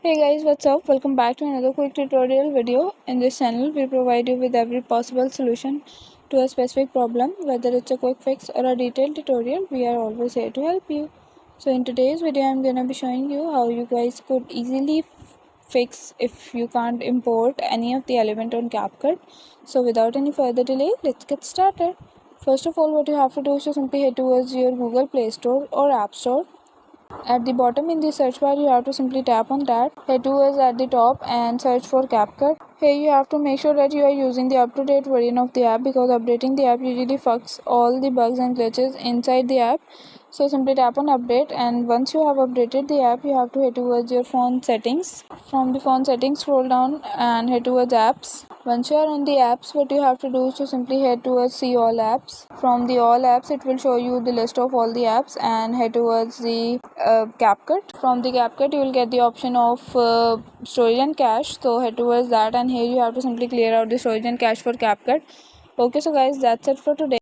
Hey guys, what's up? Welcome back to another quick tutorial video. In this channel, we provide you with every possible solution to a specific problem. Whether it's a quick fix or a detailed tutorial, we are always here to help you. So in today's video, I'm gonna be showing you how you guys could easily fix if you can't import any of the element on Capcut. So without any further delay, let's get started. First of all, what you have to do is to simply head towards your Google Play Store or App Store. At the bottom in the search bar, you have to simply tap on that. Head towards at the top and search for Capcut. Here you have to make sure that you are using the up-to-date version of the app, because updating the app usually fucks all the bugs and glitches inside the app. So simply tap on update, and once you have updated the app, you have to head towards your phone settings. From the phone settings, scroll down and head towards apps. Once you are on the apps, what you have to do is to simply head towards see all apps. From the all apps, it will show you the list of all the apps, and head towards the Capcut. From the Capcut, you will get the option of storage and cache. So head towards that, and here you have to simply clear out the storage and cache for Capcut. Okay, so guys, that's it for today.